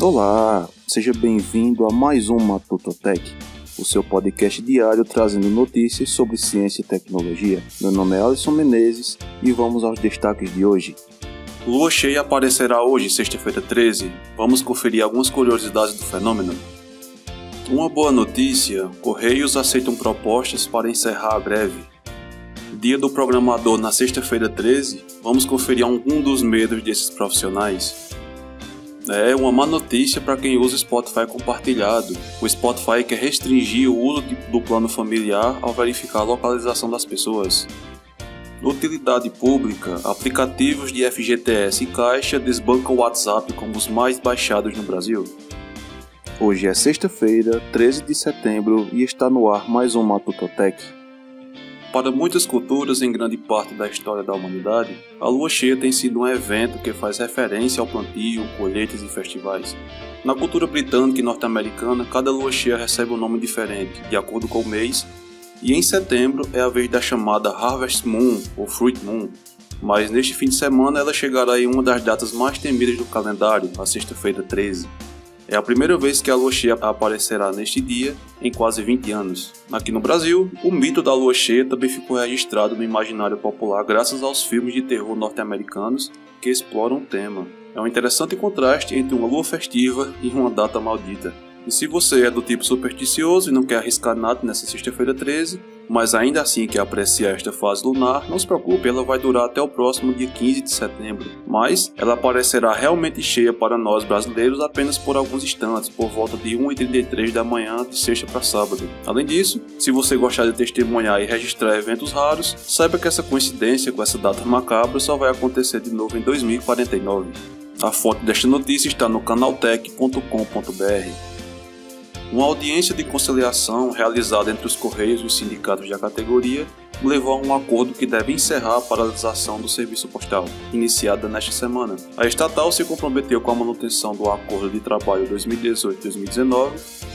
Olá, seja bem-vindo a mais um Matutotec, o seu podcast diário trazendo notícias sobre ciência e tecnologia. Meu nome é Alisson Menezes e vamos aos destaques de hoje. Lua cheia aparecerá hoje, sexta-feira 13. Vamos conferir algumas curiosidades do fenômeno. Uma boa notícia: Correios aceitam propostas para encerrar a greve. Dia do programador na sexta-feira 13, vamos conferir algum dos medos desses profissionais. É uma má notícia para quem usa Spotify compartilhado. O Spotify quer restringir o uso do plano familiar ao verificar a localização das pessoas. Utilidade pública: aplicativos de FGTS e Caixa desbancam o WhatsApp como os mais baixados no Brasil. Hoje é sexta-feira, 13 de setembro e está no ar mais um Matutotec. Para muitas culturas, em grande parte da história da humanidade, a lua cheia tem sido um evento que faz referência ao plantio, colheitas e festivais. Na cultura britânica e norte-americana, cada lua cheia recebe um nome diferente, de acordo com o mês, e em setembro é a vez da chamada Harvest Moon ou Fruit Moon, mas neste fim de semana ela chegará em uma das datas mais temidas do calendário, a sexta-feira 13. É a primeira vez que a lua cheia aparecerá neste dia em quase 20 anos. Aqui no Brasil, o mito da lua cheia também ficou registrado no imaginário popular graças aos filmes de terror norte-americanos que exploram o tema. É um interessante contraste entre uma lua festiva e uma data maldita. E se você é do tipo supersticioso e não quer arriscar nada nessa sexta-feira 13, mas ainda assim quer apreciar esta fase lunar, não se preocupe, ela vai durar até o próximo dia 15 de setembro. Mas ela aparecerá realmente cheia para nós brasileiros apenas por alguns instantes, por volta de 1h33 da manhã de sexta para sábado. Além disso, se você gostar de testemunhar e registrar eventos raros, saiba que essa coincidência com essa data macabra só vai acontecer de novo em 2049. A fonte desta notícia está no canaltech.com.br. Uma audiência de conciliação realizada entre os Correios e os sindicatos da categoria levou a um acordo que deve encerrar a paralisação do serviço postal, iniciada nesta semana. A estatal se comprometeu com a manutenção do Acordo de Trabalho 2018-2019,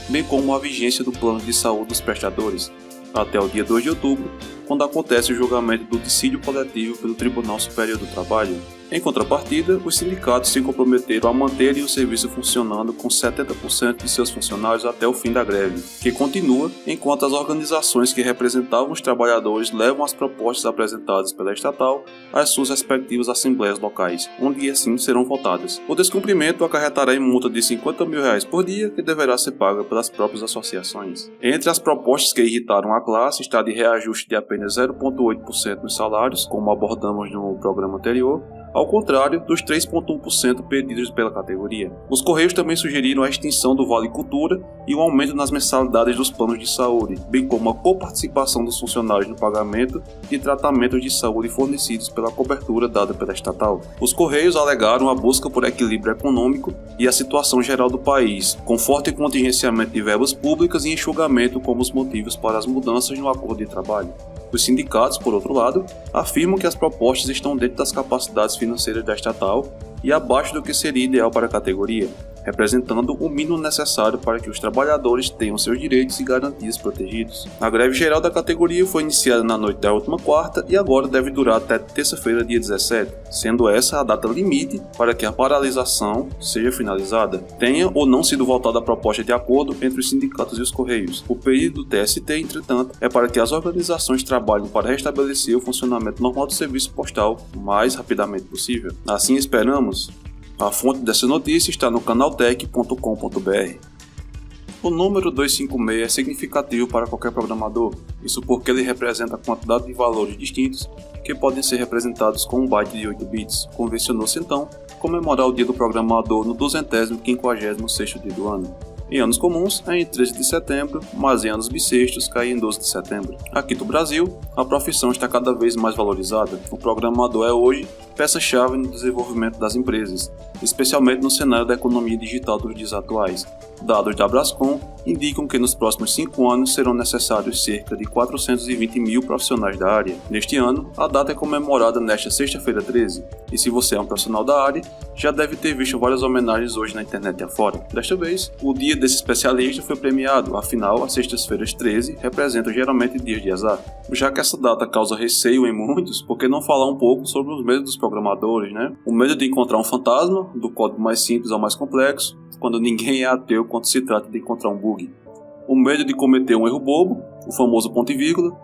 bem como a vigência do plano de saúde dos prestadores, até o dia 2 de outubro, quando acontece o julgamento do dissídio coletivo pelo Tribunal Superior do Trabalho. Em contrapartida, os sindicatos se comprometeram a manterem o serviço funcionando com 70% de seus funcionários até o fim da greve, que continua enquanto as organizações que representavam os trabalhadores levam as propostas apresentadas pela estatal às suas respectivas assembleias locais, onde assim serão votadas. O descumprimento acarretará em multa de R$50 mil por dia, que deverá ser paga pelas próprias associações. Entre as propostas que irritaram a classe está de reajuste de apenas 0,8% nos salários, como abordamos no programa anterior, ao contrário dos 3,1% pedidos pela categoria. Os Correios também sugeriram a extinção do Vale Cultura e um aumento nas mensalidades dos planos de saúde, bem como a coparticipação dos funcionários no pagamento de tratamentos de saúde fornecidos pela cobertura dada pela estatal. Os Correios alegaram a busca por equilíbrio econômico e a situação geral do país, com forte contingenciamento de verbas públicas e enxugamento como os motivos para as mudanças no acordo de trabalho. Os sindicatos, por outro lado, afirmam que as propostas estão dentro das capacidades financeiras da estatal e abaixo do que seria ideal para a categoria, representando o mínimo necessário para que os trabalhadores tenham seus direitos e garantias protegidos. A greve geral da categoria foi iniciada na noite da última quarta e agora deve durar até terça-feira, dia 17, sendo essa a data limite para que a paralisação seja finalizada. Tenha ou não sido votada a proposta de acordo entre os sindicatos e os Correios. O pedido do TST, entretanto, é para que as organizações trabalhem para restabelecer o funcionamento normal do serviço postal o mais rapidamente possível. Assim esperamos. A fonte dessa notícia está no canaltech.com.br. O número 256 é significativo para qualquer programador, isso porque ele representa a quantidade de valores distintos que podem ser representados com um byte de 8 bits. Convencionou-se então comemorar o dia do programador no 256º dia do ano. Em anos comuns é em 13 de setembro, mas em anos bissextos cai em 12 de setembro. Aqui no Brasil, a profissão está cada vez mais valorizada. O programador é hoje peça-chave no desenvolvimento das empresas, especialmente no cenário da economia digital dos dias atuais. Dados da Brascom indicam que nos próximos 5 anos serão necessários cerca de 420 mil profissionais da área. Neste ano, a data é comemorada nesta sexta-feira 13, e se você é um profissional da área, já deve ter visto várias homenagens hoje na internet afora. Desta vez, o dia desse especialista foi premiado, afinal, as sextas-feiras 13 representam geralmente dias de azar. Já que essa data causa receio em muitos, por que não falar um pouco sobre os medos dos programadores, né? O medo de encontrar um fantasma, do código mais simples ao mais complexo, quando ninguém é ateu quando se trata de encontrar um bug. O medo de cometer um erro bobo, o famoso ponto e vírgula.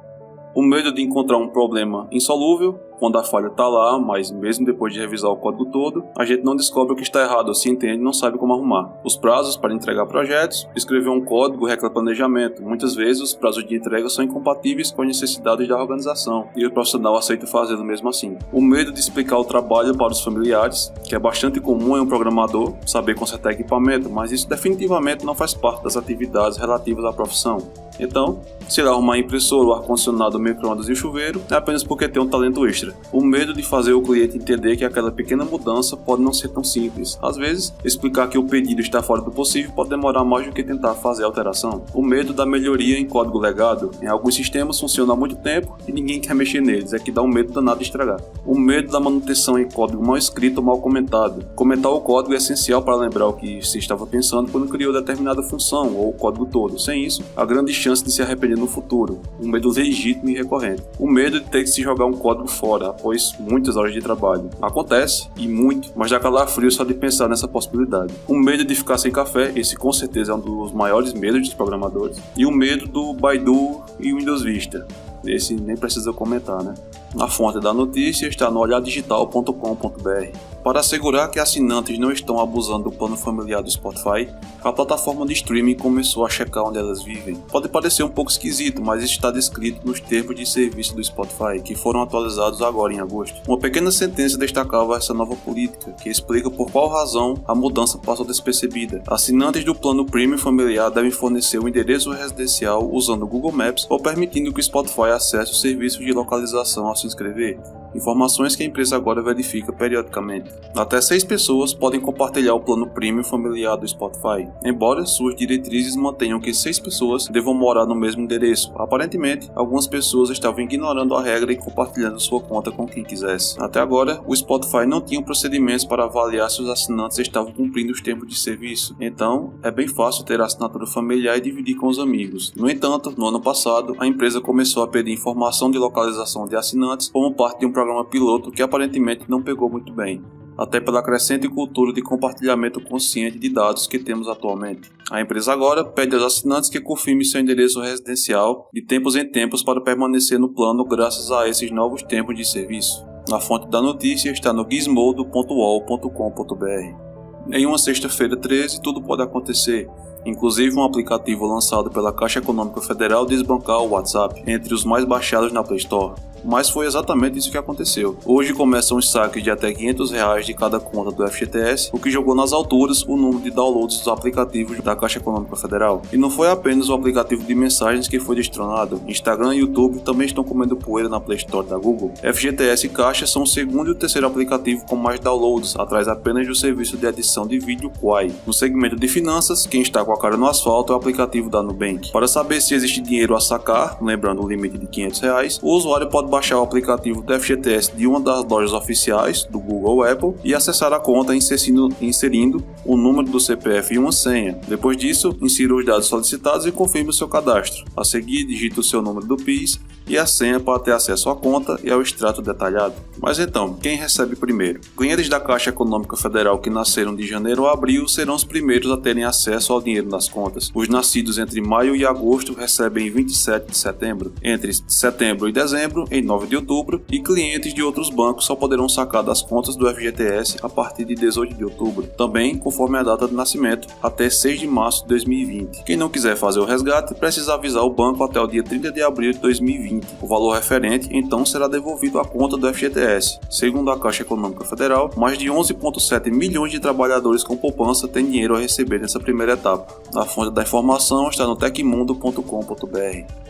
O medo de encontrar um problema insolúvel, quando a falha está lá, mas mesmo depois de revisar o código todo, a gente não descobre o que está errado, ou se entende e não sabe como arrumar. Os prazos para entregar projetos, escrever um código requer planejamento. Muitas vezes os prazos de entrega são incompatíveis com as necessidades da organização, e o profissional aceita fazê-lo mesmo assim. O medo de explicar o trabalho para os familiares, que é bastante comum em um programador saber consertar equipamento, mas isso definitivamente não faz parte das atividades relativas à profissão. Então, se ele arrumar a impressora, o ar-condicionado, o micro-ondas e o chuveiro, é apenas porque tem um talento extra. O medo de fazer o cliente entender que aquela pequena mudança pode não ser tão simples. Às vezes, explicar que o pedido está fora do possível pode demorar mais do que tentar fazer a alteração. O medo da melhoria em código legado. Em alguns sistemas funciona há muito tempo e ninguém quer mexer neles, é que dá um medo danado de estragar. O medo da manutenção em código mal escrito ou mal comentado. Comentar o código é essencial para lembrar o que se estava pensando quando criou determinada função ou o código todo. Sem isso, há grande chance de se arrepender no futuro. Um medo legítimo e recorrente. O medo de ter que se jogar um código fora após muitas horas de trabalho. Acontece, e muito, mas dá calafrio só de pensar nessa possibilidade. O medo de ficar sem café, esse com certeza é um dos maiores medos dos programadores. E o medo do Baidu e o Windows Vista. Esse nem precisa comentar, né? A fonte da notícia está no olhardigital.com.br. Para assegurar que assinantes não estão abusando do plano familiar do Spotify, a plataforma de streaming começou a checar onde elas vivem. Pode parecer um pouco esquisito, mas isso está descrito nos termos de serviço do Spotify, que foram atualizados agora em agosto. Uma pequena sentença destacava essa nova política, que explica por qual razão a mudança passou despercebida. Assinantes do plano Premium familiar devem fornecer o endereço residencial usando o Google Maps ou permitindo que o Spotify acesse o serviço de localização ao se inscrever. Informações que a empresa agora verifica periodicamente. Até 6 pessoas podem compartilhar o plano Premium familiar do Spotify, embora suas diretrizes mantenham que 6 pessoas devam morar no mesmo endereço. Aparentemente, algumas pessoas estavam ignorando a regra e compartilhando sua conta com quem quisesse. Até agora, o Spotify não tinha procedimentos para avaliar se os assinantes estavam cumprindo os tempos de serviço, então é bem fácil ter a assinatura familiar e dividir com os amigos. No entanto, no ano passado, a empresa começou a pedir informação de localização de assinantes como parte de um programa piloto que aparentemente não pegou muito bem, até pela crescente cultura de compartilhamento consciente de dados que temos atualmente. A empresa agora pede aos assinantes que confirmem seu endereço residencial de tempos em tempos para permanecer no plano graças a esses novos tempos de serviço. A fonte da notícia está no gizmodo.uol.com.br. Em uma sexta-feira 13, tudo pode acontecer. Inclusive um aplicativo lançado pela Caixa Econômica Federal desbancar o WhatsApp entre os mais baixados na Play Store. Mas foi exatamente isso que aconteceu. Hoje começam os saques de até R$500 de cada conta do FGTS, o que jogou nas alturas o número de downloads dos aplicativos da Caixa Econômica Federal. E não foi apenas o aplicativo de mensagens que foi destronado. Instagram e YouTube também estão comendo poeira na Play Store da Google. FGTS e Caixa são o segundo e o terceiro aplicativo com mais downloads, atrás apenas do serviço de edição de vídeo Quai. No segmento de finanças, quem está com a cara no asfalto é o aplicativo da Nubank. Para saber se existe dinheiro a sacar, lembrando o limite de R$500, o usuário pode baixar o aplicativo do FGTS de uma das lojas oficiais do Google ou Apple e acessar a conta inserindo o número do CPF e uma senha. Depois disso, insira os dados solicitados e confirme o seu cadastro. A seguir, digite o seu número do PIS e a senha para ter acesso à conta e ao extrato detalhado. Mas então, quem recebe primeiro? Clientes da Caixa Econômica Federal que nasceram de janeiro a abril serão os primeiros a terem acesso ao dinheiro nas contas. Os nascidos entre maio e agosto recebem em 27 de setembro, entre setembro e dezembro em 9 de outubro, e clientes de outros bancos só poderão sacar das contas do FGTS a partir de 18 de outubro, também conforme a data de nascimento, até 6 de março de 2020. Quem não quiser fazer o resgate, precisa avisar o banco até o dia 30 de abril de 2020. O valor referente, então, será devolvido à conta do FGTS. Segundo a Caixa Econômica Federal, mais de 11,7 milhões de trabalhadores com poupança têm dinheiro a receber nessa primeira etapa. A fonte da informação está no tecmundo.com.br.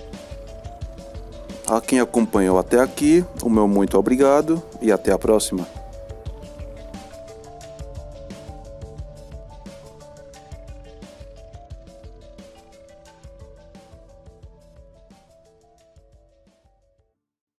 A quem acompanhou até aqui, o meu muito obrigado e até a próxima.